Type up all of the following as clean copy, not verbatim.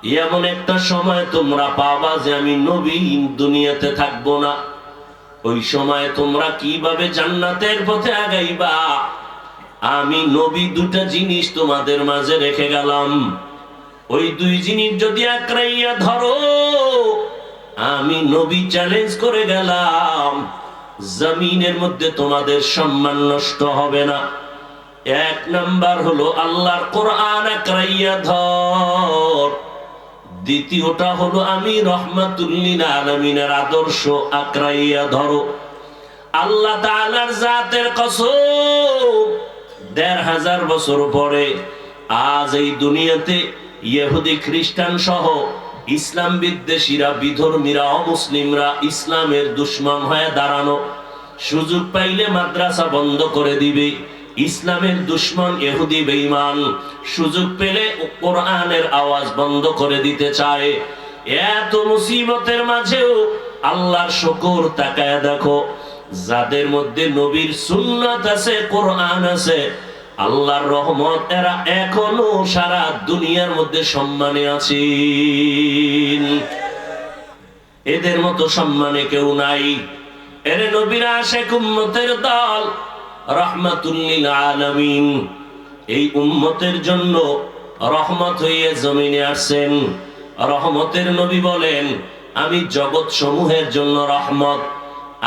এমন একটা সময় তোমরা পাবা যে আমি নবী দুনিয়াতে থাকবো না। ওই সময় তোমরা কিভাবে জান্নাতের পথে আগাইবা? আমি নবী দুটা জিনিস তোমাদের মাঝে রেখে গেলাম। ওই দুই জিনিস যদি আঁকড়াইয়া ধরো, আমি নবী চ্যালেঞ্জ করে গেলাম, জমিনের মধ্যে তোমাদের সম্মান নষ্ট হবে না। এক নাম্বার হলো আল্লাহর কোরআন আঁকড়াইয়া ধর। দ্বিতীয়টা হলো আমি রহমাতুল লিল আলামিনের আদর্শ আঁকড়াইয়া ধরো। আল্লাহ তাআলার জাতের কসম, ১৫০০ বছর পরে আজ এই দুনিয়াতে ইহুদি খ্রিস্টান সহ ইসলাম বিদ্বেষীরা, বিধর্মীরা, অমুসলিমরা ইসলামের দুশমন হয়ে দাঁড়ানো, সুযোগ পাইলে মাদ্রাসা বন্ধ করে দিবে। ইসলামের দুশমন ইহুদি বেঈমান সুযোগ পেলে কোরআনের আওয়াজ বন্ধ করে দিতে চায়। এত মুসিবতের মাঝেও আল্লাহর শুকর, তাকায় দেখো, যাদের মধ্যে নবীর সুন্নাত আছে, কোরআন আছে, আল্লাহর রহমত, এরা এখনো সারা দুনিয়ার মধ্যে সম্মানে আছেন। এদের মতো সম্মানে কেউ নাই। এর নবীর আশিক উম্মতের দল, রাহমাতুল লিল আলামিন। এই উম্মতের জন্য রহমত হয়ে জমিনে আসছেন। রহমতের নবী বলেন, আমি জগৎ সমূহের জন্য রহমত।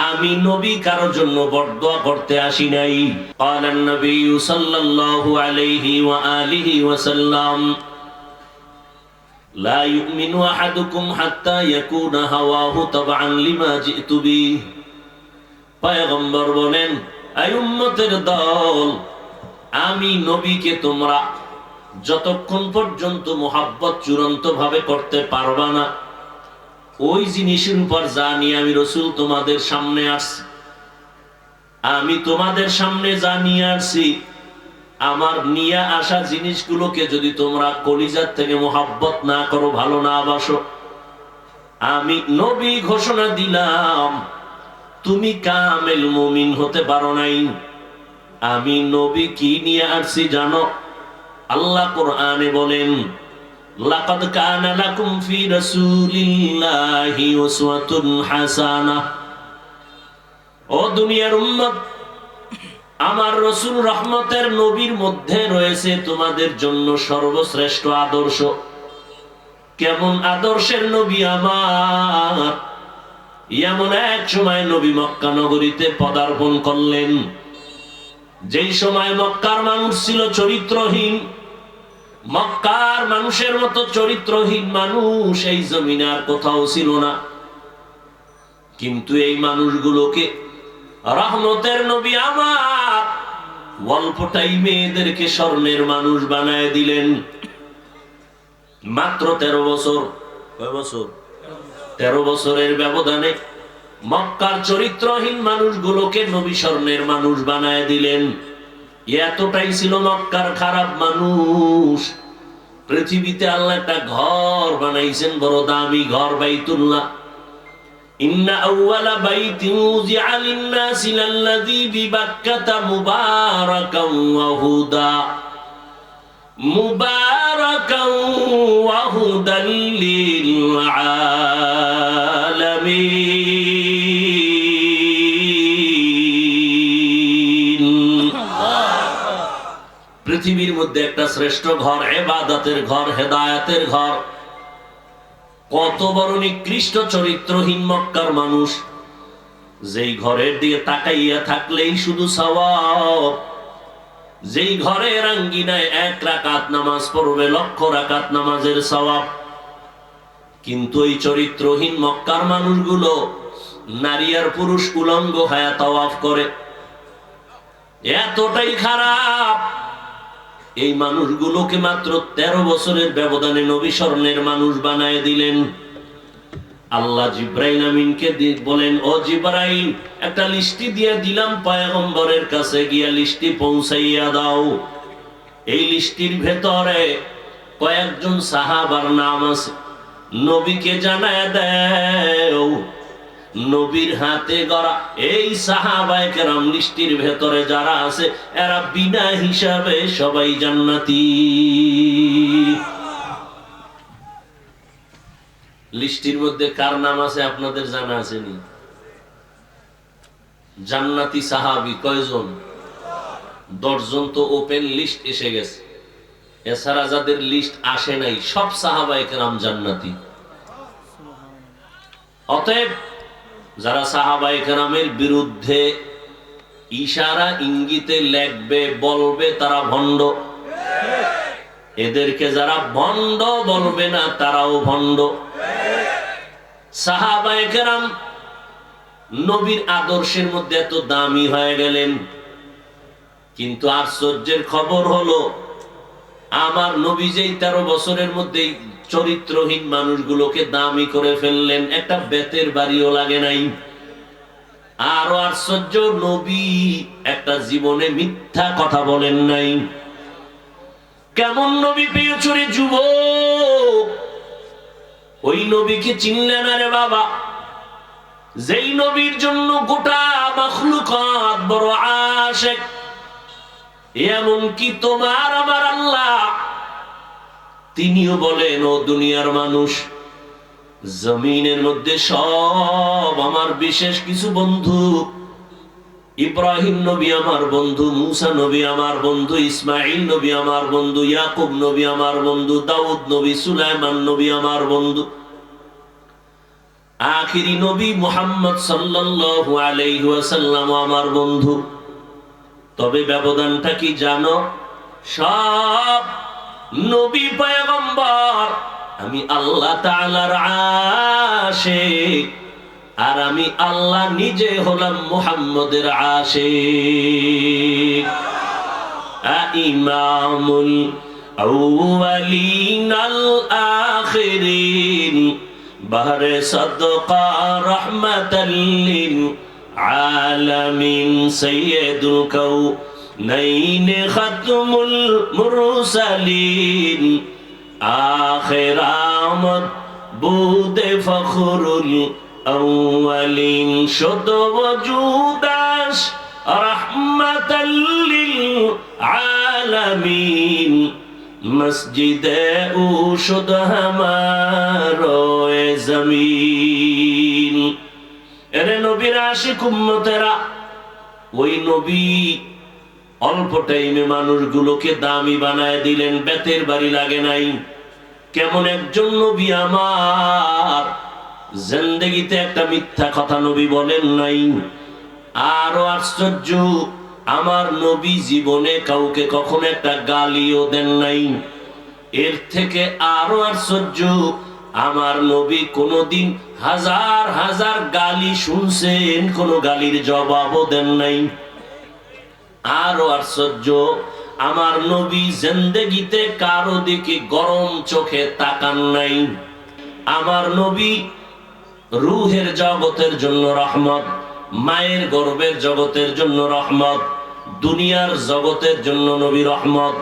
আমি নবী কারো জন্য বরদোয়া করতে আসি নাই। ক্বালান নবী সাল্লাল্লাহু আলাইহি ওয়া আলিহি ওয়াসাল্লাম, লা ইউমিনু আহাদুকুম হাত্তা ইয়াকুনা হাওয়াহু তাবআন লিমা জিতু বিহি। পয়গম্বর বলেন, এই উম্মতের দল, আমি নবীকে তোমরা যতক্ষণ পর্যন্ত মুহাব্বত চূড়ান্ত ভাবে করতে পারবা না, ওই জিনিসের উপর যা নিয়ে আমি রাসূল তোমাদের সামনে আসছি, আমি তোমাদের সামনে যা নিয়ে আসছি, আমার নিয়ে আসা জিনিসগুলোকে যদি তোমরা কলিজার থেকে মুহাব্বত না করো, ভালো না বাসো, আমি নবী ঘোষণা দিলাম তুমি কামেল মুমিন হতে পারো নাই। আমি নবী কি নিয়ে আসছি জানো? আল্লাহ কোরআনে বলেন, লাকাদ কানা লাকুম ফি রাসূলিল্লাহি উসওয়াতুন হাসানাহ। ও দুনিয়ার উম্মত, আমার রাসূল রহমতের নবীর মধ্যে রয়েছে তোমাদের জন্য সর্বশ্রেষ্ঠ আদর্শ। কেমন আদর্শের নবী আমার! এমন এক সময় নবী মক্কা নগরীতে পদার্পণ করলেন, যেই সময় মক্কার মানুষ ছিল চরিত্রহীন। মক্কার মানুষের মতো চরিত্রহীন মানুষ এই জমিনে আর কোথাও ছিল না। কিন্তু এই মানুষগুলোকে রহমতের নবী আমার অল্প টাইমে এদেরকে স্বর্ণের মানুষ বানায় দিলেন। মাত্র 13 বছর। কয় বছর? 13 বছরের ব্যবধানে মক্কার চরিত্রহীন মানুষগুলোকে নবী স্বর্ণের মানুষ বানায় দিলেন। এতটাই ছিল মক্কার খারাপ মানুষ। পৃথিবীতে আল্লাহ একটা ঘর বানাইছেন, বড় দামি ঘর, বাইতুল্লাহ। ইন্না আউওয়ালা বাইতিন উযিআ লিন-নাসি লাল্লাযী বিবাক্কাতা মুবারাকান ওয়া হুদা, মুবারাকান ওয়া হুদাল লিল আলামিন। পৃথিবীর মধ্যে একটা শ্রেষ্ঠ ঘর, ইবাদতের ঘর, হেদায়েতের ঘর। কত বড় নিকৃষ্ট চরিত্রহীন মক্কার মানুষ, যেই ঘরের দিকে তাকাইয়া থাকলেই শুধু সওয়াব। যেই ঘরের আঙ্গিনায় 1 রাকাত নামাজ পড়বে, 1,00,000 রাকাত নামাজের সওয়াব। কিন্তু এই চরিত্রহীন মক্কার মানুষগুলো নারী আর পুরুষ উলঙ্গ হয়ে তাওয়াফ করে। এতটাই খারাপ। এই মানুষগুলোকে মাত্র 13 বছরের ব্যবধানে নবী স্বর্ণের মানুষ বানায় দিলেন। আল্লাহ জিব্রাইল আমিনকে বলেন, ও জিব্রাইল, একটা লিস্টি দিয়ে দিলাম, পয়গম্বরের কাছে গিয়া লিস্টি পৌঁছাইয়া দাও। এই লিস্টির ভেতরে কয়েকজন সাহাবার নাম আছে, নবীকে জানায় দাও। নবীর হাতে গড়া এই সাহাবায়ে কেরাম লিস্টির ভেতরে যারা আছে, এরা বিনা হিসাবে সবাই জান্নাতি। লিস্টির মধ্যে কার নাম আছে আপনাদের জানা আছেনি? জান্নাতি সাহাবী কয়জন? 10 জন তো ওপেন লিস্ট এসে গেছে। এছাড়া যাদের লিস্ট আসে নাই সব সাহাবায়ে কেরাম জান্নাতি। অতএব যারা সাহাবায়ে কেরামের বিরুদ্ধে ইশারা ইঙ্গিতে লেখবে বলবে তারা ভণ্ড, এদেরকে যারা ভণ্ড বলবে না তারাও ভণ্ড। সাহাবায়ে কেরাম নবীর আদর্শের মধ্যে এত দামি হয়ে গেলেন, কিন্তু আশ্চর্যের খবর হলো আমার নবী যেই 13 বছরের মধ্যে চরিত্রহীন মানুষগুলোকে দামি করে ফেললেন, একটা বেতের বাড়িও লাগে নাই। আরো আশ্চর্য, নবী একটা জীবনে মিথ্যা কথা বলেন নাই। কেমন নবী পেয়েছ রে যুবক? ওই নবীকে চিনলে না রে বাবা, যেই নবীর জন্য গোটা মাখলুকাত বড় আশিক। এমন কি তোমার আমার আল্লাহ, তিনিও বলেন ও দুনিয়ার মানুষ, জমিনের মধ্যে সব আমার বিশেষ কিছু বন্ধু। ইব্রাহিম নবী আমার বন্ধু, মুসা নবী আমার বন্ধু, ইসমাইল নবী আমার বন্ধু, ইয়াকুব নবী আমার বন্ধু, দাউদ নবী, সুলাইমান নবী আমার বন্ধু, আখিরি নবী মুহাম্মদ সাল্লাল্লাহু আলাইহি ওয়াসাল্লাম আমার বন্ধু। তবে ব্যবধানটা কি জানো? সব নবী পয়গম্বর, আমি আল্লাহ তাআলার আশিক, আর আমি আল্লাহ নিজে হলাম মুহাম্মদের আশিক। ইমামুল আউয়ালিন আল আখিরিন, বাহরে সাদকা রাহমাতাল লিল আলামিন, সাইয়্যিদুল কাউনাইন খাতমুল মুরসালিন, আখির আমদ বুদে ফখরুল আউয়ালিন, শুদ ওজুদাস রাহমাতাল লিল আলামিন, মসজিদে উশুদ হামারোয়ে জমিন। এরে নবীর আশিক উম্মতেরা, ওই নবী অল্প টাইমে মানুষগুলোকে দামি বানায় দিলেন, বেতের বাড়ি লাগে নাই। কেমন একজন নবী আমার, জিন্দেগিতে একটা মিথ্যা কথা নবী বলেন নাই। আরো আশ্চর্য, আমার নবী জীবনে কাউকে কখনো একটা গালিও দেন নাই। এর থেকে আরো আশ্চর্য, আমার নবী কোনদিন হাজার হাজার গালি শুনছেন, কোন গালির জবাবও দেন নাই। আরো আশ্চর্য, আমার নবী জিন্দেগিতে কারো দিকে গরম চোখে তাকান নাই। আমার নবী রূহের জগতের জন্য রহমত, মায়ের গর্ভের জগতের জন্য রহমত, দুনিয়ার জগতের জন্য নবী রহমত,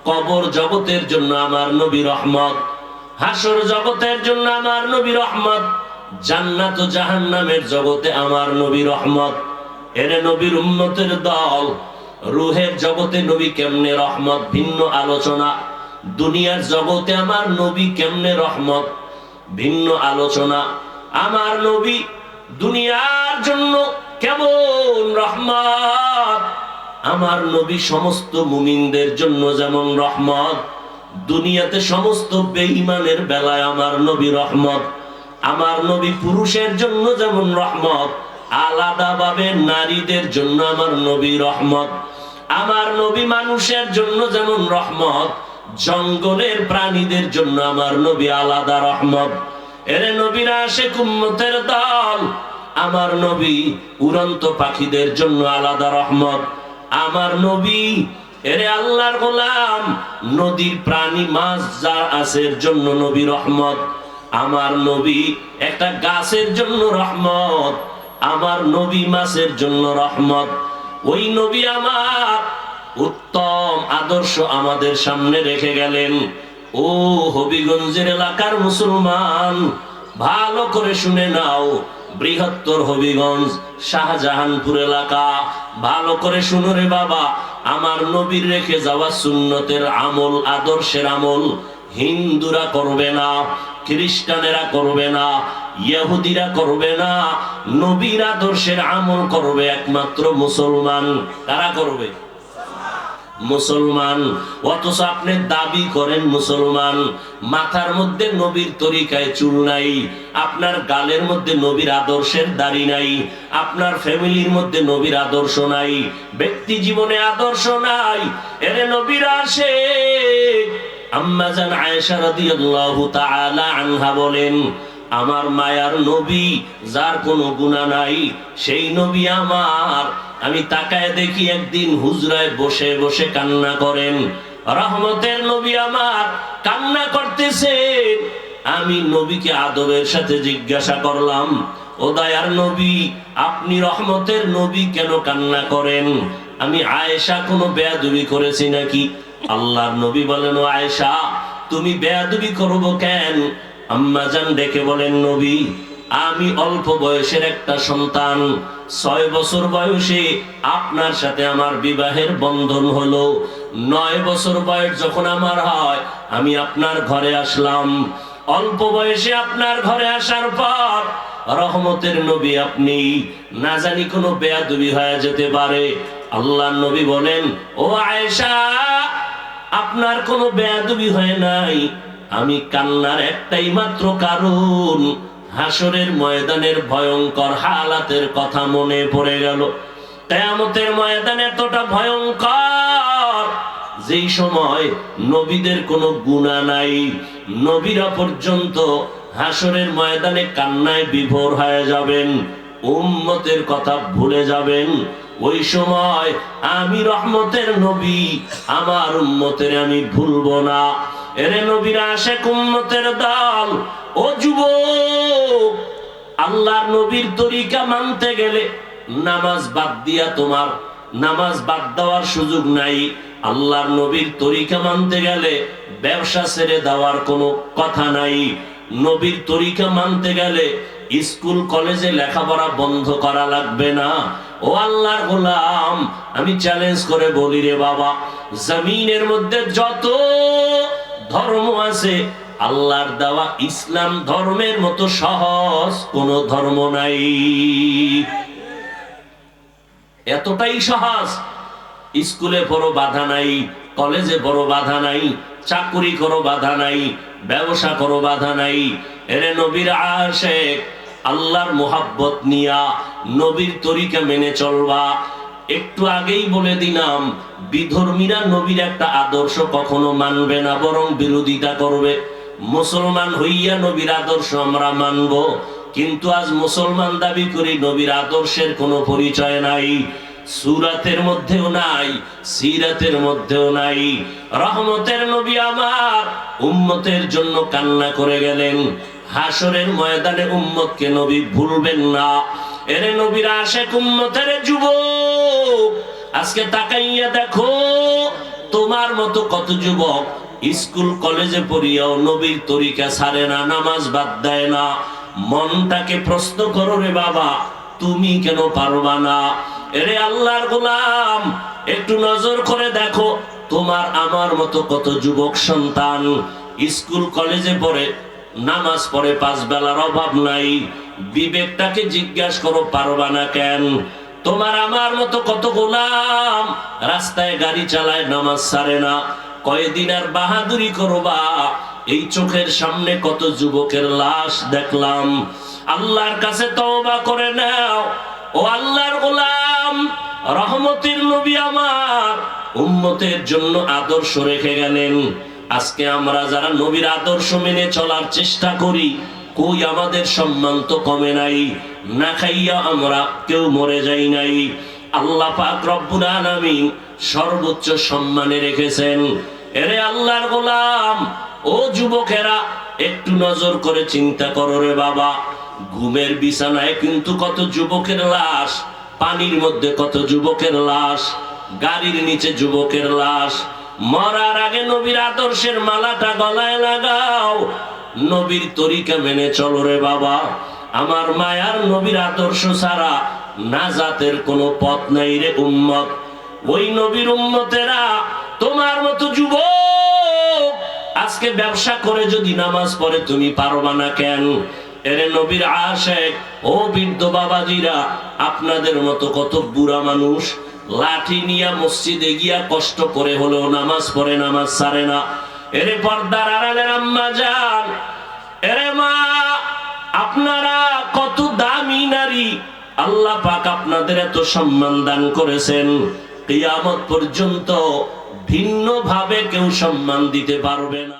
কবর জগতের জন্য আমার নবী রহমত, হাসর জগতের জন্য আমার নবী রহমত, জান্নাত ও জাহান্নামের জগতে আমার নবী রহমত। এরে নবীর উম্মতের দল, রূহের জগতে নবী কেমনে রহমত ভিন্ন আলোচনা, দুনিয়ার জগতে আমার নবী কেমনে রহমত ভিন্ন আলোচনা। আমার নবী দুনিয়ার জন্য কেমন রহমত, আমার নবী সমস্ত মুমিনদের জন্য যেমন রহমত, দুনিয়াতে সমস্ত বেঈমানের বেলায় আমার নবী রহমত। আমার নবী পুরুষের জন্য যেমন রহমত, আলাদাভাবে নারীদের জন্য আমার নবী রহমত। আমার নবী মানুষের জন্য যেমন রহমত, জঙ্গলের প্রাণীদের জন্য আমার নবী আলাদা রহমত। এরে নবীর আশিক উম্মতের দল, আমার নবী উড়ন্ত পাখিদের জন্য আলাদা রহমত। আমার নবী, এরে আল্লাহর গোলাম, নদীর প্রাণী মাছ যা আছে এর জন্য নবী রহমত। আমার নবী একটা গাছের জন্য রহমত, আমার নবী মাছের জন্য রহমত। ওই নবী আমার উত্তম আদর্শ আমাদের সামনে রেখে গেলেন। ও হবিগঞ্জের এলাকার মুসলমান, ভালো করে শুনে নাও, বৃহত্তর হবিগঞ্জ শাহজাহানপুর এলাকা, ভালো করে শুনো রে বাবা। আমার নবীর রেখে যাওয়া সুন্নতের আমল, আদর্শের আমল হিন্দুরা করবে না, খ্রিস্টানেরা করবে না, ইহুদিরা করবে না, নবীর আদর্শের আমল করবে একমাত্র মুসলমান। কারা করবে? মুসলমান। অথচ আপনি দাবি করেন মুসলমান, মাথার মধ্যে নবীর তরিকায় চুল নাই, আপনার গালের মধ্যে নবীর আদর্শের দাড়ি নাই, আপনার ফ্যামিলির মধ্যে নবীর আদর্শ নাই, ব্যক্তি জীবনে আদর্শ নাই। এরে নবীর আসে আম্মা জান আয়েশা রাদিয়াল্লাহু তাআলা আনহা বলেন, আমার মায়ার নবী যার কোনো গুনাহ নাই, সেই নবী আমার। আমি তাকায় দেখি একদিন হুজরায় বসে বসে কান্না করেন, রহমতের নবী আমার কান্না করতেছে। আমি নবীকে আদবের সাথে জিজ্ঞাসা করলাম, ও দয়ার নবী, আপনি রহমতের নবী কেন কান্না করেন? আমি আয়েশা কোনো বেয়াদবি করেছি নাকি? আল্লাহর নবী বলেন, ও আয়েশা, তুমি বেয়াদবি করবো কেন? আম্মা জান ডেকে বলেন, নবী, আমি অল্প বয়সের একটা সন্তান, 6 বছর বয়সে আপনার সাথে আমার বিবাহের বন্ধন হলো। 9 বছর বয়স যখন আমার হয়, আমি আপনার ঘরে আসলাম। অল্প বয়সে আপনার ঘরে আসার পর রহমতের নবী আপনি, না জানি কোনো বেয়াদবি হয়ে যেতে পারে। আল্লাহর নবী বলেন, ও আয়েশা, আপনার কোনো বেয়াদবি হয় নাই। আমি কান্নার একটাই মাত্র কারণ, হাসরের ময়দানের ভয়ঙ্কর হালাতের কথা মনে পড়ে গেল। কিয়ামতের ময়দান এতটা ভয়ঙ্কর, যেই সময় নবীদের কোনো গুনাহ নাই, নবীরা পর্যন্ত হাসরের ময়দানে কান্নায় বিভোর হয়ে যাবেন, উম্মতের কথা ভুলে যাবেন। ওই সময় আমি রহমতের নবী আমার উম্মতের আমি ভুলবো না। এরে নবীর আশেক উম্মতের দল, ও যুবক, আল্লাহর নবীর তরিকা মানতে গেলে নামাজ বাদ দিয়া তোমার নামাজ বাদ দেওয়ার সুযোগ নাই। আল্লাহর নবীর তরিকা মানতে গেলে ব্যবসা ছেড়ে দেওয়ার কোনো কথা নাই। নবীর তরিকা মানতে গেলে স্কুল কলেজে লেখাপড়া বন্ধ করা লাগবে না। ও আল্লাহর গোলাম, আমি চ্যালেঞ্জ করে বলি রে বাবা, জমিনের মধ্যে যত ধর্ম আছে, আল্লাহর দেওয়া ইসলাম ধর্মের মতো সহজ কোন ধর্ম নাই। এতটাই সহজ। স্কুলে বড় বাধা নাই, কলেজে বড় বাধা নাই, চাকরি করো বাধা নাই, ব্যবসা করো বাধা নাই। এরে নবীর আশেক, আল্লাহর মোহাব্বত নিয়া নবীর তরিকা মেনে চলবা। একটু আগেই বলে দিলাম, বিধর্মীরা নবীর একটা আদর্শ কখনো মানবে না, বরং বিরোধিতা করবে। মুসলমান হইয়া নবীর আদর্শ আমরা মানব, কিন্তু আজ মুসলমান দাবি করি নবীর আদর্শের কোনো পরিচয় নাই, সূরাতের মধ্যেও নাই, সিরাতের মধ্যেও নাই। রহমতের নবী আমার উম্মতের জন্য কান্না করে গেলেন, হাসরের ময়দানে উম্মতকে নবী ভুলবেন না। এরে নবীর আশেক উম্মতের যুবক, আজকে তাকাইয়া দেখো, তোমার মতো কত যুবক স্কুল কলেজে পড়িয়াও নবীর তরিকা ছাড়ে না, নামাজ বাদ দেয় না। মনটাকে প্রশ্ন করো রে বাবা, তুমি কেন পারবা না? এরে আল্লাহর গোলাম, একটু নজর করে দেখো, তোমার আমার মতো কত যুবক সন্তান স্কুল কলেজে পড়ে, নামাজ পড়ে, 5 বেলার অভাব নাই। বিবেকটাকে জিজ্ঞাসা করো, পারবা না কেন? তোমার আমার মতো কত গোলাম রাস্তায় গাড়ি চালায়, নামাজ ছাড়ে না। কয়দিন আর বাহাদুরি করবা? এই চোখের সামনে কত যুবকের লাশ দেখলাম। আল্লাহর কাছে তওবা করে নাও। ও আল্লাহর গোলাম, রহমতের নবী আমার উম্মতের জন্য আদর্শ রেখে গেলেন। আজকে আমরা যারা নবীর আদর্শ মেনে চলার চেষ্টা করি, কই আমাদের সম্মান তো কমে নাই, না খাইয়া আমরা কেউ মরে যাই নাই। আল্লাহ পাক রব্বুল আলামিন সর্বোচ্চ সম্মানে রেখেছেন। এরে আল্লাহর গোলাম, ও যুবকেরা, একটু নজর করে চিন্তা করো রে বাবা, ঘুমের বিছানায় কিন্তু কত যুবকের লাশ, পানির মধ্যে কত যুবকের লাশ, গাড়ির নিচে যুবকের লাশ। মরার আগে নবীর আদর্শের মালাটা গলায় লাগাও, নবীর তরিকা মেনে চলো রে বাবা। আমার মায়ার নবীর আদর্শ ছাড়া নাজাতের কোনো পথ নাই রে উম্মত। ওই নবীর উম্মতেরা তোমার মতো যুবক আজকে ব্যবসা করে যদি নামাজ পড়ে তুমি পারবা না কেন? এরে নবীর আশিক ও বৃদ্ধ বাবাজিরা, আপনাদের মতো কত বুড়া মানুষ লাঠি নিয়ে মসজিদে গিয়া কষ্ট করে হলেও নামাজ পড়ে, নামাজ ছাড়ে না। এরে পর্দার আড়ালের আম্মা জান, এরে মা, আপনারা কত দামি নারী, আল্লাহ পাক আপনাদের এত সম্মান দান করেছেন, কিয়ামত পর্যন্ত ভিন্ন ভাবে কেউ সম্মান দিতে পারবে না।